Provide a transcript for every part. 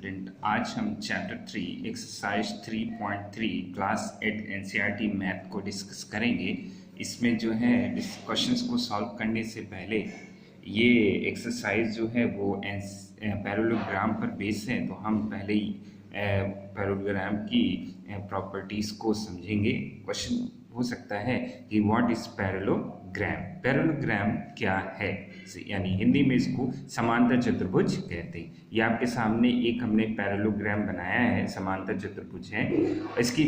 Student, आज हम chapter 3 exercise 3.3 class 8 NCERT math को डिस्कस करेंगे। इसमें जो है इस क्वेश्चंस को सॉल्व करने से पहले ये एक्सरसाइज जो है वो पैरेललोग्राम पर बेस है, तो हम पहले ही पैरेललोग्राम की प्रॉपर्टीज़ को समझेंगे। क्वेश्चन हो सकता है कि व्हाट इज पैरेललोग्राम, पैरेललोग्राम क्या है, यानी हिंदी में इसको समांतर चतुर्भुज कहते हैं। ये आपके सामने एक हमने पैरेललोग्राम बनाया है, समांतर चतुर्भुज है। इसकी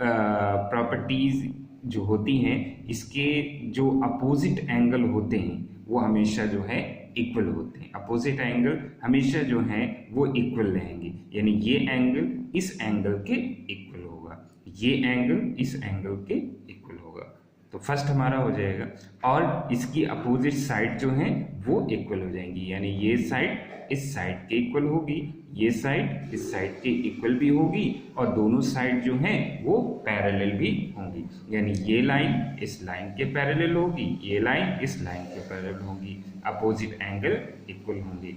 प्रॉपर्टीज जो होती हैं, इसके जो अपोजिट एंगल होते हैं वो हमेशा जो है इक्वल होते हैं। अपोजिट एंगल हमेशा जो है वो इक्वल रहेंगे, यानी ये एंगल इस एंगल के इक्वल होगा, ये एंगल इस एंगल के इक्वल होगा। तो फर्स्ट हमारा हो जाएगा, और इसकी अपोजिट साइड जो है वो इक्वल हो जाएंगी, यानी ये साइड इस साइड के इक्वल होगी, ये साइड इस साइड के इक्वल भी होगी, और दोनों साइड जो हैं वो पैरेलल भी होंगी, यानी ये लाइन इस लाइन के पैरेलल होगी, ये लाइन इस लाइन के पैरेलल होगी, अपोजिट एंगल इक्वल होंगे।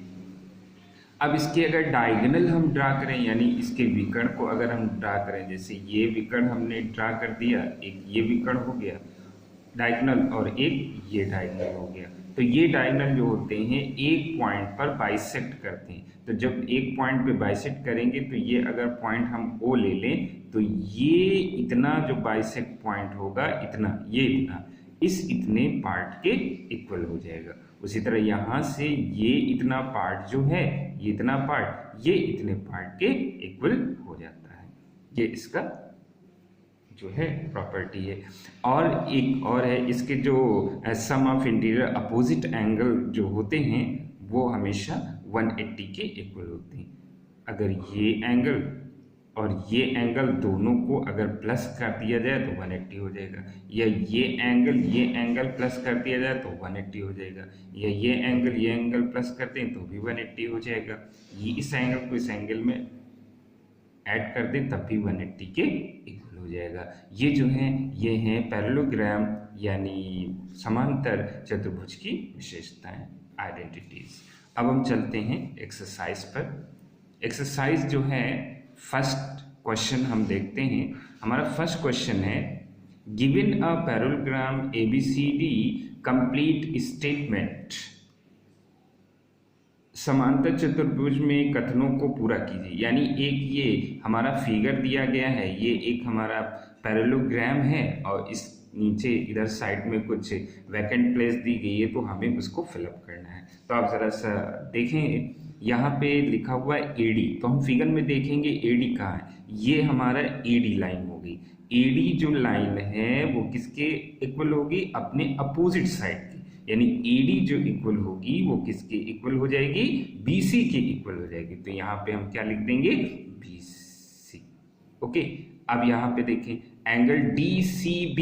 अब इसके अगर डायगोनल हम ड्रा करें, यानी इसके विकर्ण को अगर हम ड्रा करें, जैसे ये विकर्ण हमने ड्रा कर दिया, एक ये विकर्ण हो गया डायगोनल और एक ये डायगोनल हो गया, तो ये डायगोनल जो होते हैं एक पॉइंट पर बाइसेक्ट करते हैं। तो जब एक पॉइंट पे बाइसेक्ट करेंगे तो ये अगर पॉइंट हम ओ ले लें तो ये इतना जो बाइसेक्ट पॉइंट होगा, इतना ये इतना इस इतने पार्ट के इक्वल हो जाएगा। उसी तरह यहाँ से ये इतना पार्ट जो है, ये इतना पार्ट ये इतने पार्ट के इक्वल हो जाता है। ये इसका जो है प्रॉपर्टी है। और एक और है, इसके जो सम ऑफ इंटीरियर अपोजिट एंगल जो होते हैं वो हमेशा 180 के इक्वल होते हैं। अगर ये एंगल और ये एंगल दोनों को अगर प्लस कर दिया जाए तो 180 हो जाएगा, या ये एंगल प्लस कर दिया जाए तो 180 हो जाएगा, या ये एंगल प्लस करते हैं तो भी 180 हो जाएगा। ये इस एंगल को इस एंगल में ऐड कर दें तब भी 180 के इक्वल हो जाएगा। ये जो है ये हैं पैरेललोग्राम यानी समांतर चतुर्भुज की विशेषताएं, आइडेंटिटीज। अब हम चलते हैं एक्सरसाइज पर। एक्सरसाइज जो है फर्स्ट क्वेश्चन हम देखते हैं। हमारा फर्स्ट क्वेश्चन है, given a parallelogram ABCD complete statement. समांतर चतुर्भुज में कथनों को पूरा कीजिए, यानी एक ये हमारा फिगर दिया गया है, ये एक हमारा पैरेललोग्राम है और इस नीचे इधर साइड में कुछ वैकेंट प्लेस दी गई है, तो हमें उसको फिलअप करना है। तो आप जरा सा देखें, यहाँ पे लिखा हुआ है AD, तो हम फिगर में देखेंगे AD कहाँ है। ये हमारा AD लाइन होगी। AD जो लाइन है वो किसके इक्वल होगी, अपने अपोजिट साइड की, यानी AD जो इक्वल होगी वो किसके इक्वल हो जाएगी, BC के इक्वल हो जाएगी। तो यहाँ पे हम क्या लिख देंगे, BC। ओके, अब यहाँ पे देखें एंगल DCB,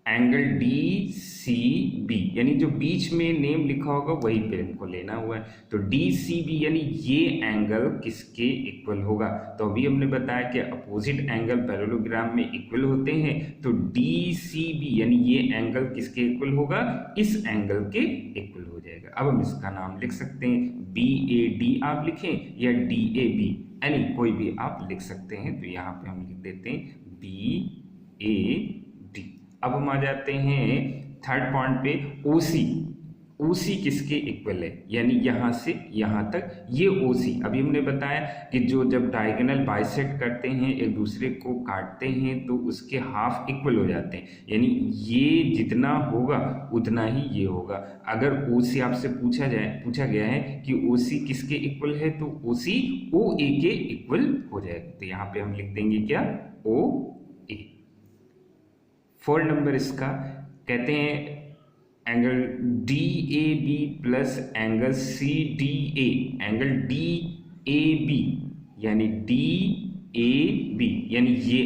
एंगल DCB यानी जो बीच में नेम लिखा होगा वही पे हमको लेना हुआ है। तो DCB यानी ये एंगल किसके इक्वल होगा, तो अभी हमने बताया कि अपोजिट एंगल पैरेललोग्राम में इक्वल होते हैं, तो DCB यानी ये एंगल किसके इक्वल होगा, इस एंगल के इक्वल हो जाएगा। अब हम इसका नाम लिख सकते हैं, BAD आप लिखें या DAB, यानी कोई भी आप लिख सकते हैं। तो यहाँ पे हम लिख देते हैं BAD। अब हम आ जाते हैं थर्ड पॉइंट पे, OC किसके इक्वल है, यानी यहाँ से यहाँ तक ये OC। अभी हमने बताया कि जो जब डायगोनल बाइसेक्ट करते हैं, एक दूसरे को काटते हैं, तो उसके हाफ इक्वल हो जाते हैं, यानी ये जितना होगा उतना ही ये होगा। अगर OC आपसे पूछा गया है कि OC किसके इक्वल है, तो OC OA के इक्वल हो जाएगा। तो यहाँ पे हम लिख देंगे क्या, OA। 4 नंबर इसका कहते हैं angle DAB plus angle CDA, angle DAB यानी DAB यानी ये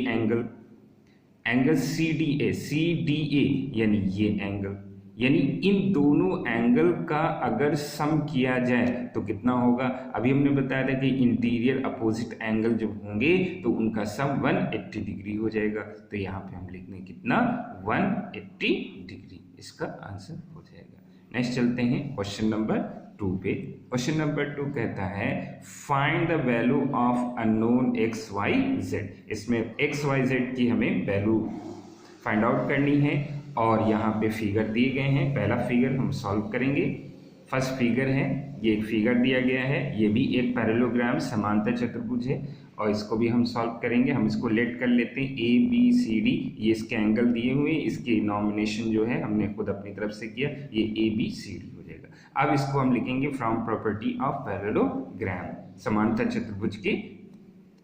एंगल CDA यानी ये एंगल, यानी इन दोनों एंगल का अगर सम किया जाए तो कितना होगा। अभी हमने बताया था कि इंटीरियर अपोजिट एंगल जब होंगे तो उनका सम 180 डिग्री हो जाएगा। तो यहाँ पे हम लिख दें कितना, 180 डिग्री, इसका आंसर हो जाएगा। नेक्स्ट चलते हैं क्वेश्चन नंबर 2 2 पे। क्वेश्चन नंबर 2 कहता है find the value of unknown x y z. इसमें एक्स वाई जेड की हमें वैल्यू फाइंड आउट करनी है और यहाँ पे फिगर दिए गए हैं। पहला फिगर हम सॉल्व करेंगे। फर्स्ट फिगर है, ये एक फिगर दिया गया है, ये भी एक पैरेललोग्राम समांतर चतुर्भुज है और इसको भी हम सॉल्व करेंगे। हम इसको लेट कर लेते हैं ए बी सी डी, ये इसके एंगल दिए हुए, इसकी नॉमिनेशन जो है हमने खुद अपनी तरफ से किया, ये ए बी सी डी हो जाएगा। अब इसको हम लिखेंगे फ्रॉम प्रॉपर्टी ऑफ पैरेललोग्राम, समांतर चतुर्भुज के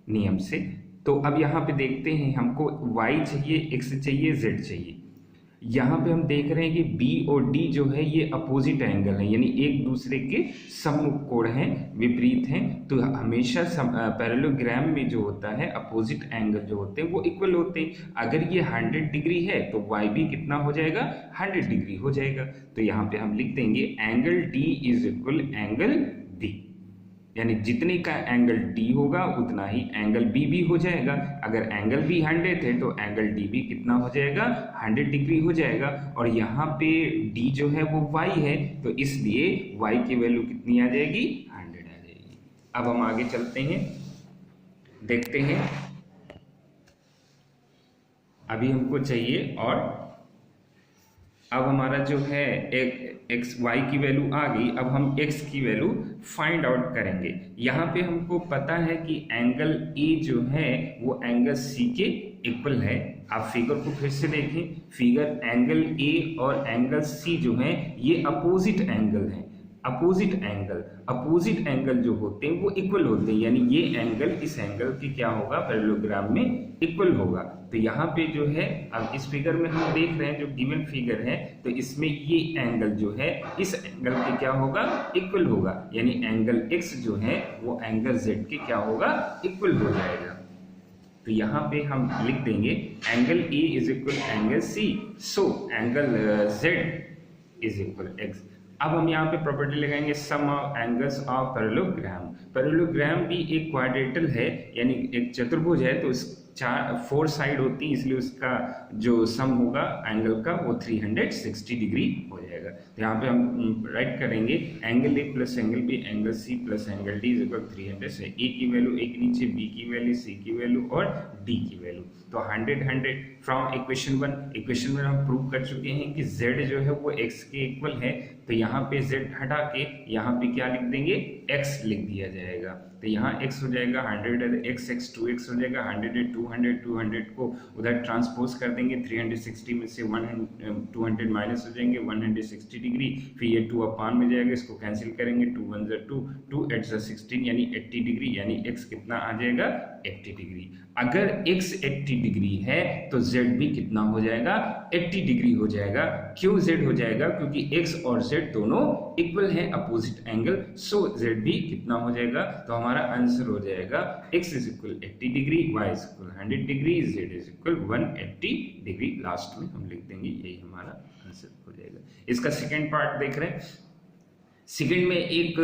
नियम से। तो अब यहाँ पे देखते हैं, हमको y चाहिए, x चाहिए, z चाहिए। यहाँ पे हम देख रहे हैं कि b और d जो है ये अपोजिट एंगल है, यानी एक दूसरे के सम्मुख कोण हैं, विपरीत हैं। तो हमेशा पैरेललोग्राम में जो होता है अपोजिट एंगल जो होते हैं वो इक्वल होते हैं। अगर ये 100 डिग्री है तो y भी कितना हो जाएगा, 100 डिग्री हो जाएगा। तो यहाँ पे हम लिख देंगे angle d is equal angle b, यानी जितने का एंगल D होगा उतना ही एंगल B भी हो जाएगा। अगर एंगल B 100 है तो एंगल D भी कितना हो जाएगा, 100 डिग्री हो जाएगा। और यहाँ पे D जो है वो Y है, तो इसलिए Y की वैल्यू कितनी आ जाएगी, 100 आ जाएगी। अब हम आगे चलते हैं, देखते हैं। अभी हमको चाहिए, और अब हमारा जो है एक एक्स वाई की वैल्यू आ गई। अब हम एक्स की वैल्यू फाइंड आउट करेंगे। यहाँ पे हमको पता है कि एंगल ए जो है वो एंगल सी के इक्वल है। आप फिगर को फिर से देखें, फिगर एंगल ए और एंगल सी जो है ये अपोजिट एंगल है। अपोजिट एंगल जो होते हैं वो इक्वल होते हैं, यानी ये एंगल इस एंगल की क्या होगा, पैरेललोग्राम में इक्वल होगा। तो यहाँ पे जो है, अब इस फिगर में हम देख रहे हैं जो गिवन फिगर है, तो इसमें ये एंगल जो है इस एंगल के क्या होगा, इक्वल होगा, यानी एंगल x जो है वो एंगल z के क्या होगा, इक्वल हो जाएगा। तो यहाँ पे हम लिख देंगे angle A is equal angle C, so angle Z is equal x। अब हम यहाँ पे प्रॉपर्टी लगाएंगे sum of angles of parallelogram. Parallelogram भी एक क्वाड्रेटल है, यानी एक चतुर्भुज है, तो इस 4 साइड होती है, इसलिए उसका जो सम होगा एंगल का वो 360 डिग्री हो जाएगा। तो यहाँ पे हम राइट करेंगे angle A plus angle B angle C plus angle D is equal 300 से ए की वैल्यू एक नीचे, बी की वैल्यू, सी की वैल्यू और डी की वैल्यू। तो 100 फ्रॉम इक्वेशन 1 हम प्रूव कर चुके हैं कि z जो है वो x के इक्वल है। तो यहाँ पे z हटा के यहाँ पे क्या लिख देंगे, x लिख दिया जाएगा। तो यहाँ x हो जाएगा 100 है, x 2x हो जाएगा, 100 है 200 को उधर ट्रांसपोज कर देंगे, 360 में से 200 माइनस हो जाएंगे 160 डिग्री, फिर ये 2 अपान में जाएगा, इसको कैंसिल करेंगे, 2 1 2 2 8 16 यानी 80 डिग्री, यानी x कितना आ जाएगा, 80 डिग्री। अगर x 80 डिग्री है तो z भी कितना हो जाएगा, 80 डिग्री हो जाएगा। क्यों z हो जाएगा, क्योंकि x और z दोनों इक्वल हैं, अपोजिट एंगल, सो z भी कितना हो जाएगा। तो हमारा आंसर हो जाएगा x is equal 80 degree, y is equal 100 degree, z is equal 180 degree. Last में हम लिख देंगे, यही हमारा आंसर हो जाएगा। इसका सेकेंड पार्ट देख रहे हैं। सेकेंड में एक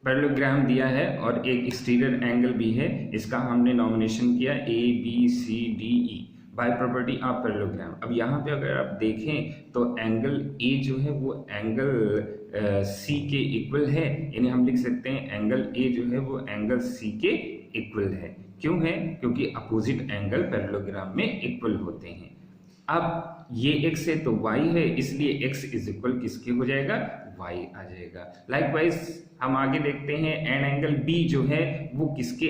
पैरेललोग्राम दिया है और एक एक्सटीरियर एंगल भी है, इसका हमने नॉमिनेशन किया A B C D E by property of parallelogram. अब यहाँ पे अगर आप देखें तो एंगल ए जो है वो एंगल सी के इक्वल है, यानी हम लिख सकते हैं एंगल ए जो है वो एंगल सी के इक्वल है। क्यों है, क्योंकि अपोजिट एंगल पैरेललोग्राम में इक्वल होते हैं। अब ये x है तो y है, इसलिए x इज इक्वल किसके हो जाएगा, y आ जाएगा। लाइकवाइज हम आगे देखते हैं एंड एंगल b जो है वो किसके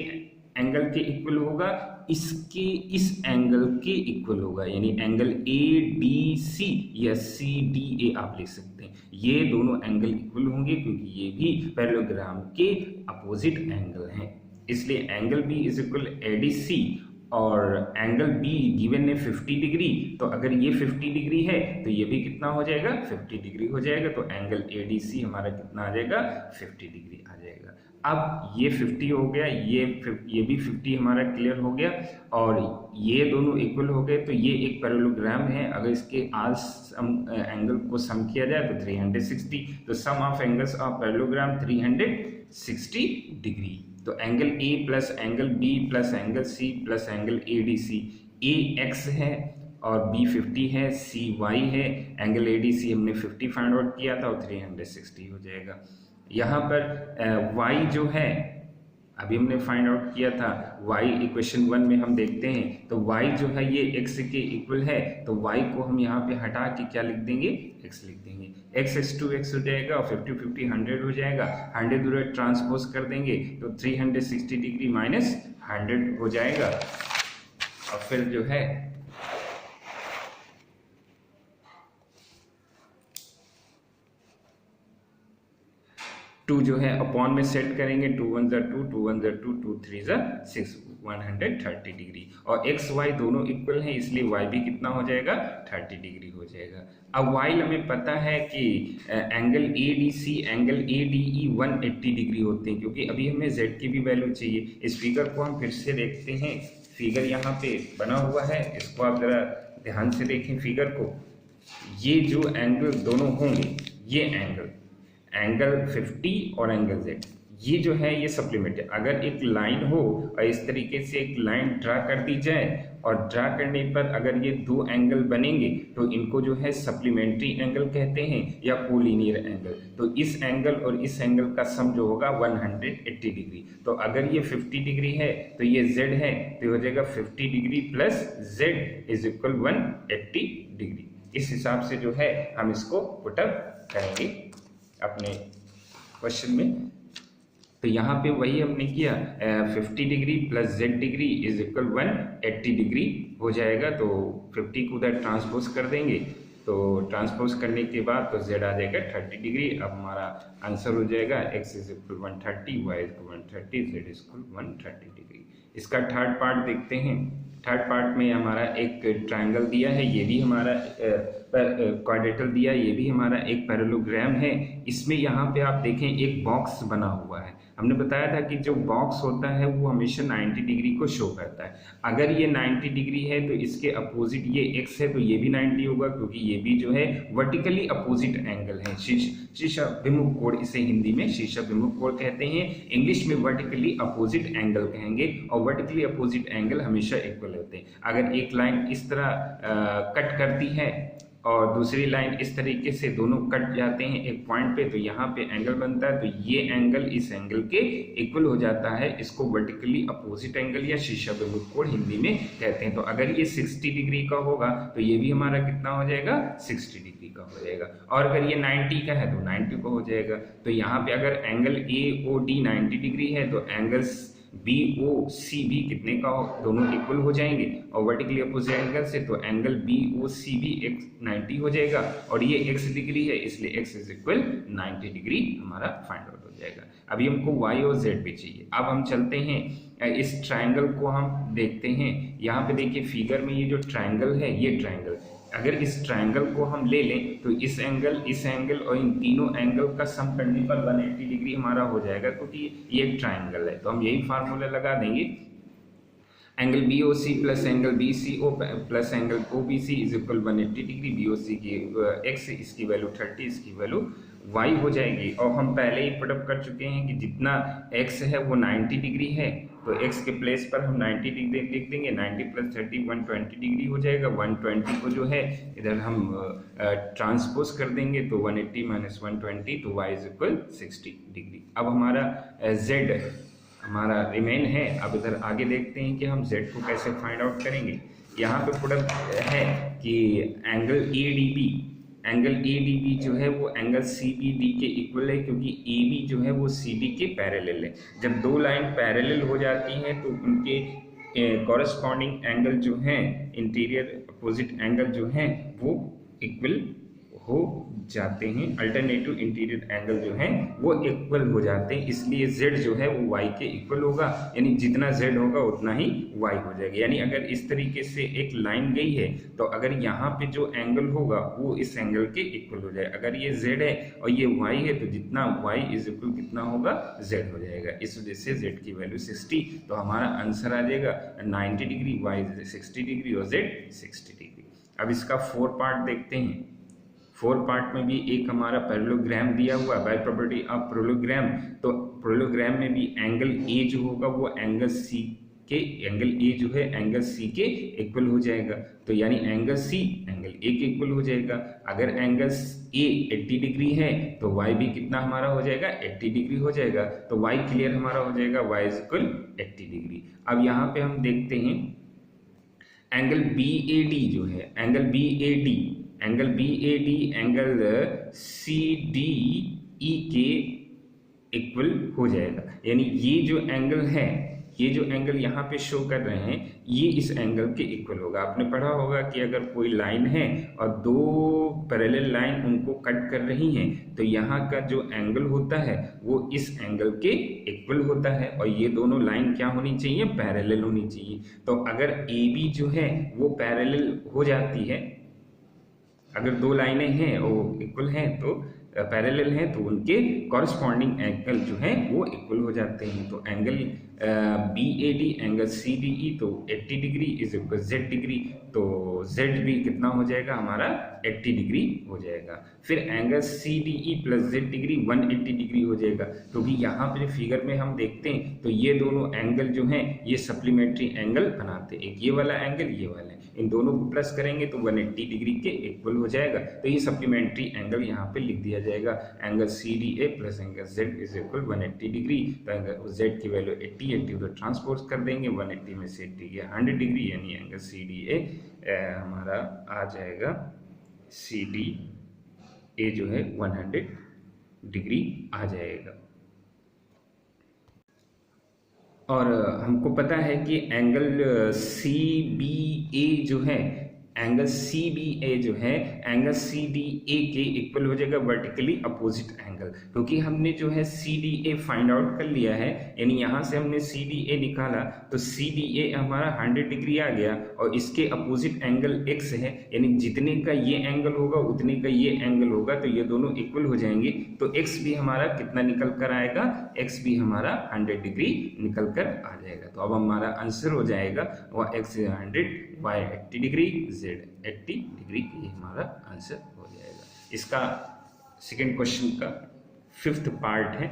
एंगल के इक्वल होगा, इसके इस एंगल के इक्वल होगा, यानी एंगल ADC या CDA आप लिख सकते हैं। ये दोनों एंगल इक्वल होंगे क्योंकि ये भी पैरेललोग्राम के अपोजिट एंगल हैं, इसलिए angle B is equal ADC और एंगल B गिवन है 50 डिग्री, तो अगर ये 50 डिग्री है तो ये भी कितना हो जाएगा, 50 डिग्री हो जाएगा। तो एंगल ADC हमारा कितना आ जाएगा, 50 डिग्री आ जाएगा। अब ये 50 हो गया, ये भी 50 हमारा क्लियर हो गया और ये दोनों इक्वल हो गए। तो ये एक पैरेललोग्राम है, अगर इसके एंगल को सम किया जाए तो 360, तो sum of angles of parallelogram 360 degree. तो angle A plus angle B plus angle C plus angle ADC, A x है, और बी 50 है, सी वाई है, एंगल ए डी सी हमने 50 फाइंड आउट किया था और 360 हो जाएगा। यहाँ पर वाई जो है अभी हमने फाइंड आउट किया था, y इक्वेशन 1 में हम देखते हैं तो y जो है ये x के इक्वल है, तो y को हम यहाँ पे हटा के क्या लिख देंगे, x लिख देंगे। x x 2x हो जाएगा और 50 50 100 हो जाएगा, 100 दूर ट्रांसपोज कर देंगे तो 360 डिग्री माइनस 100 हो जाएगा। और फिर जो है 2 जो है अपॉन में सेट करेंगे, 2 1 ज़ा 2, 2 1 ज़ा 2, 2 3 ज़ा 6, 130 डिग्री। और एक्स वाई दोनों इक्वल हैं इसलिए वाई भी कितना हो जाएगा, 30 डिग्री हो जाएगा। अब वाई हमें पता है कि angle A D C, angle A D E 180 degree होते हैं, क्योंकि अभी हमें जेड की भी वैल्यू चाहिए। इस फिगर को हम फिर से देखते हैं, फिगर यहाँ पे बना हुआ है, इसको आप जरा ध्यान से देखें फिगर को। ये जो एंगल दोनों होंगे, ये एंगल 50 और एंगल जेड, ये जो है ये सप्लीमेंट है। अगर एक लाइन हो और इस तरीके से एक लाइन ड्रा कर दी जाए और ड्रा करने पर अगर ये दो एंगल बनेंगे तो इनको जो है सप्लीमेंट्री एंगल कहते हैं या कोलिनियर एंगल। तो इस एंगल और इस एंगल का सम जो होगा 180 डिग्री। तो अगर ये 50 डिग्री है तो ये z है, तो हो जाएगा 50 degree plus z is equal 180 degree. इस हिसाब से जो है हम इसको पुटअप करेंगे अपने क्वेश्चन में। तो यहाँ पे वही हमने किया, 50 degree plus z degree is equal 180 degree हो जाएगा। तो 50 को उधर ट्रांसपोज कर देंगे, तो ट्रांसपोज करने के बाद तो z आ जाएगा 30 डिग्री। अब हमारा आंसर हो जाएगा x is equal 130, y is equal 130, z is equal 130 degree. इसका थर्ड पार्ट देखते हैं। थर्ड पार्ट में हमारा एक ट्रायंगल दिया है, ये भी हमारा क्वाड्रेटल दिया, ये भी हमारा एक पैरेललोग्राम है। इसमें यहाँ पे आप देखें एक बॉक्स बना हुआ है। हमने बताया था कि जो बॉक्स होता है वो हमेशा 90 डिग्री को शो करता है। अगर ये 90 डिग्री है तो इसके अपोजिट ये x है, तो ये भी 90 होगा, क्योंकि ये भी जो है वर्टिकली अपोजिट एंगल है। शीर्षाभिमुख कोण, इसे हिंदी में शीर्षाभिमुख कोण कहते हैं, इंग्लिश में वर्टिकली अपोजिट एंगल कहेंगे। और वर्टिकली अपोजिट एंगल हमेशा इक्वल होते हैं। अगर एक लाइन इस तरह कट करती है और दूसरी लाइन इस तरीके से, दोनों कट जाते हैं एक पॉइंट पे, तो यहाँ पे एंगल बनता है, तो ये एंगल इस एंगल के इक्वल हो जाता है। इसको वर्टिकली अपोजिट एंगल या शीर्षाभिमुख कोण हिंदी में कहते हैं। तो अगर ये 60 डिग्री का होगा तो ये भी हमारा कितना हो जाएगा, 60 डिग्री का हो जाएगा। और अगर ये 90 का है तो 90 का हो जाएगा। तो यहाँ पे अगर angle A O D 90 degree है तो एंगल बी ओ सी भी कितने का हो, दोनों इक्वल हो जाएंगे। और वर्टिकली अपोजिट एंगल से तो एंगल बी ओ सी भी 90 हो जाएगा। और ये x डिग्री है इसलिए x इज इक्वल 90 डिग्री हमारा फाइंड आउट हो जाएगा। अभी हमको y और z भी चाहिए। अब हम चलते हैं इस ट्रायंगल को हम देखते हैं। यहाँ पे देखिए फिगर में ये जो ट्रायंगल है, ये ट्रायंगल, अगर इस ट्रायंगल को हम ले लें तो इस एंगल और इन तीनों एंगल का सम करने पर 180 डिग्री हमारा हो जाएगा, क्योंकि ये एक ट्रायंगल है। तो हम यही फार्मूला लगा देंगे, angle B O C plus angle B C O plus angle O B C is equal 180 degree. B O C की x, इसकी वैल्यू 30, इसकी वैल्यू y हो जाएगी। और हम पहले ही पुटअप कर चुके हैं कि जितना x है वो 90 डिग्री है, तो x के प्लेस पर हम 90 डिग्री लिख देंगे। 90 प्लस 30 120 डिग्री हो जाएगा। 120 को जो है इधर हम ट्रांसपोज कर देंगे, तो 180 माइनस 120, तो y इज इक्वल 60 डिग्री। अब हमारा z हमारा रिमेन है। अब इधर आगे देखते हैं कि हम z को कैसे फाइंड आउट करेंगे। यहाँ पे पुटअप है कि एंगल ए डी बी जो है वो एंगल सी बी डी के इक्वल है, क्योंकि ए बी जो है वो सी डी के पैरेलल है। जब दो लाइन पैरेलल हो जाती हैं तो उनके कॉरस्पॉन्डिंग एंगल जो हैं, इंटीरियर अपोजिट एंगल जो हैं, वो इक्वल हो जाते हैं। अल्टरनेटिव इंटीरियर एंगल जो हैं वो इक्वल हो जाते हैं, इसलिए z जो है वो y के इक्वल होगा। यानी जितना z होगा उतना ही y हो जाएगा। यानी अगर इस तरीके से एक लाइन गई है तो अगर यहाँ पे जो एंगल होगा वो इस एंगल के इक्वल हो जाएगा। अगर ये z है और ये y है तो जितना y इज इक्वल कितना होगा, z हो जाएगा। इस वजह से z की वैल्यू 60, तो हमारा आंसर आ जाएगा 90 डिग्री, y 60 डिग्री और z 60 डिग्री। अब इसका 4 पार्ट देखते हैं। 4 पार्ट में भी एक हमारा पैरेललोग्राम दिया हुआ है, बाय प्रॉपर्टी ऑफ पैरेललोग्राम। तो पैरेललोग्राम में भी एंगल ए जो होगा वो एंगल सी के एंगल ए जो है एंगल सी के इक्वल हो जाएगा। तो यानी एंगल सी एंगल ए के इक्वल हो जाएगा। अगर एंगल ए 80 डिग्री है तो वाई भी कितना हमारा हो जाएगा, 80 डिग्री हो जाएगा। तो वाई क्लियर हमारा हो जाएगा, वाई इज इक्वल 80 डिग्री। अब यहाँ पे हम देखते हैं एंगल बी ए डी जो है, angle B A D angle C D E के इक्वल हो जाएगा। यानी ये जो एंगल है, ये जो एंगल यहाँ पे शो कर रहे हैं, ये इस एंगल के इक्वल होगा। आपने पढ़ा होगा कि अगर कोई लाइन है और दो पैरेलल लाइन उनको कट कर रही हैं तो यहाँ का जो एंगल होता है वो इस एंगल के इक्वल होता है, और ये दोनों लाइन क्या होनी चाहिए, पैरेलल होनी चाहिए। तो अगर ए बी जो है वो पैरेलल हो जाती है, अगर दो लाइनें हैं वो इक्वल हैं तो पैरेलल हैं तो उनके कॉरस्पॉन्डिंग एंगल जो है वो इक्वल हो जाते हैं। तो angle B A D angle C D E तो 80 degree is equal Z degree, तो जेड भी कितना हो जाएगा हमारा 80 डिग्री हो जाएगा। फिर angle C D E plus Z degree 180 degree हो जाएगा, क्योंकि यहाँ पे फिगर में हम देखते हैं तो ये दोनों एंगल जो हैं ये सप्लीमेंट्री एंगल बनाते हैं, एक ये वाला एंगल ये वाला, इन दोनों को प्लस करेंगे तो 180 डिग्री के इक्वल हो जाएगा। तो ये सप्लीमेंट्री एंगल यहाँ पे लिख दिया जाएगा, angle C D A plus angle Z is equal 180 degree. तो एंगल जेड की वैल्यू 80 उधर ट्रांसपोज कर देंगे, 180 में से 80 गया 100 डिग्री, यानी एंगल सी डी ए हमारा आ जाएगा, सी डी ए जो है 100 डिग्री आ जाएगा। और हमको पता है कि एंगल सी बी ए जो है, एंगल सी बी ए जो है एंगल सी डी ए के इक्वल हो जाएगा, वर्टिकली अपोजिट एंगल, क्योंकि हमने जो है C D A find out कर लिया है। यानी यहाँ से हमने सी डी ए निकाला तो सी डी ए हमारा 100 डिग्री आ गया, और इसके अपोजिट एंगल एक्स है, यानी जितने का ये एंगल होगा उतने का ये एंगल होगा, तो ये दोनों इक्वल हो जाएंगे। तो एक्स भी हमारा कितना निकल कर आएगा, एक्स भी हमारा 100 डिग्री निकल कर आ जाएगा। तो अब हमारा आंसर हो जाएगा वह X 100, Y 80 degree, Z 80 degree, ये हमारा आंसर हो जाएगा। इसका सेकंड क्वेश्चन का 5th पार्ट है।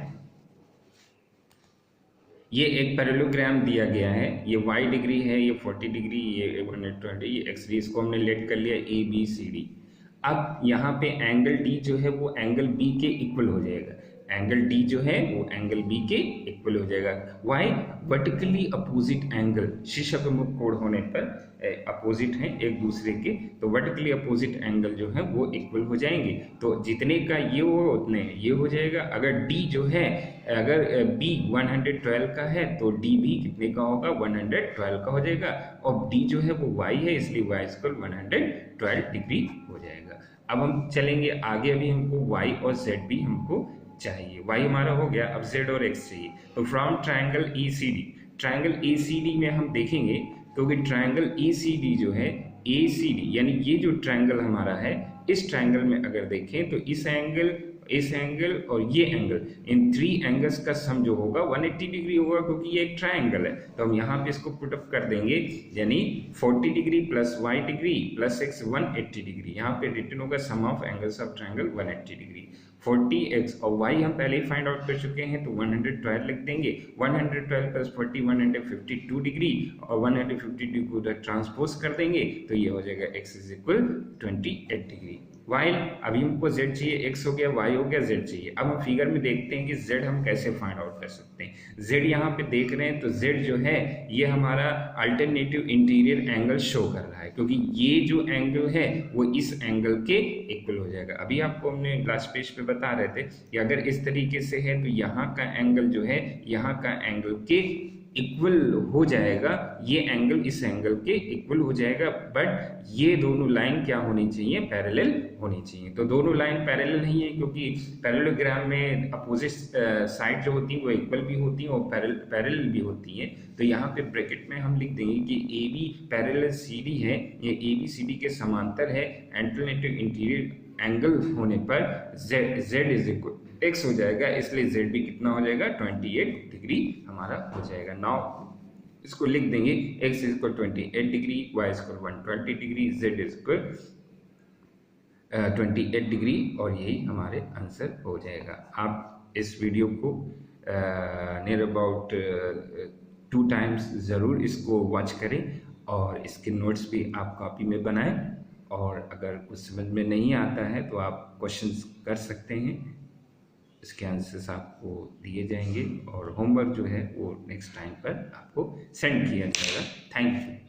ये एक पैरेललोग्राम दिया गया है, ये y डिग्री है, ये 40 डिग्री, ये 120, ये x डी, इसको हमने लेट कर लिया ए बी सी डी। अब यहाँ पे एंगल D जो है वो एंगल B के इक्वल हो जाएगा, एंगल D जो है वो एंगल B के इक्वल हो जाएगा। वाई वर्टिकली अपोजिट एंगल, शीर्षाभिमुख कोण होने पर अपोजिट हैं एक दूसरे के, तो वर्टिकली अपोजिट एंगल जो है वो इक्वल हो जाएंगे। तो जितने का ये हो उतने ये हो जाएगा। अगर D जो है, अगर B 112 का है तो D भी कितने का होगा, 112 का हो जाएगा, और D जो है वो Y है, इसलिए Y इक्वल 112 डिग्री हो जाएगा। अब हम चलेंगे आगे, अभी हमको Y और Z भी हमको चाहिए। Y हमारा हो गया, अब Z और X चाहिए। तो from triangle ECD, triangle ECD में हम देखेंगे तो कि ट्रायंगल ECD जो है ACD, यानी ये जो ट्रायंगल हमारा है, इस ट्रायंगल में अगर देखें तो इस एंगल और ये एंगल, इन 3 एंगल्स का सम जो होगा 180 डिग्री होगा, क्योंकि ये एक ट्रायंगल है। तो हम यहाँ पे इसको पुट अप कर देंगे, यानी 40 degree plus y degree plus x 180 degree. यहाँ पे रिटर्न होगा sum of angles of triangle 180 degree. 40x और y हम पहले ही फाइंड आउट कर चुके हैं, तो 112 लिख देंगे, 112 प्लस 40 152 डिग्री, और 152 को ट्रांसपोज कर देंगे तो ये हो जाएगा x is equal 28 degree. While अभी हमको z चाहिए, x हो गया, y हो गया, z चाहिए। अब हम फिगर में देखते हैं कि z हम कैसे फाइंड आउट कर सकते हैं। z यहाँ पे देख रहे हैं तो z जो है ये हमारा अल्टरनेटिव इंटीरियर एंगल शो कर रहा है, क्योंकि ये जो एंगल है वो इस एंगल के इक्वल हो जाएगा। अभी आपको हमने लास्ट पेज पे बता रहे थे कि अगर इस तरीके से है तो यहाँ का एंगल जो है यहाँ का एंगल के इक्वल हो जाएगा, ये एंगल इस एंगल के इक्वल हो जाएगा, बट ये दोनों लाइन क्या होनी चाहिए, पैरेलल होनी चाहिए। तो दोनों लाइन पैरेलल नहीं है, क्योंकि पैरेललोग्राम में अपोजिट साइड जो होती है वो इक्वल भी होती है और पैरेलल भी होती है। तो यहाँ पे ब्रैकेट में हम लिख देंगे कि A B parallel C D है, ये ए बी सी डी के समांतर है, अल्टरनेटिव इंटीरियर एंगल होने पर z इज इक्वल x हो जाएगा, इसलिए z भी कितना हो जाएगा, 28 डिग्री हमारा हो जाएगा। नाउ इसको लिख देंगे, x is equal 28 degree, y is equal 120 degree, z is equal 28 degree, और यही हमारे आंसर हो जाएगा। आप इस वीडियो को नियर अबाउट 2 टाइम्स ज़रूर इसको वॉच करें और इसके नोट्स भी आप कॉपी में बनाएं। और अगर कुछ समझ में नहीं आता है तो आप क्वेश्चंस कर सकते हैं, इसके आंसर्स आपको दिए जाएंगे और होमवर्क जो है वो नेक्स्ट टाइम पर आपको सेंड किया जाएगा। Thank you.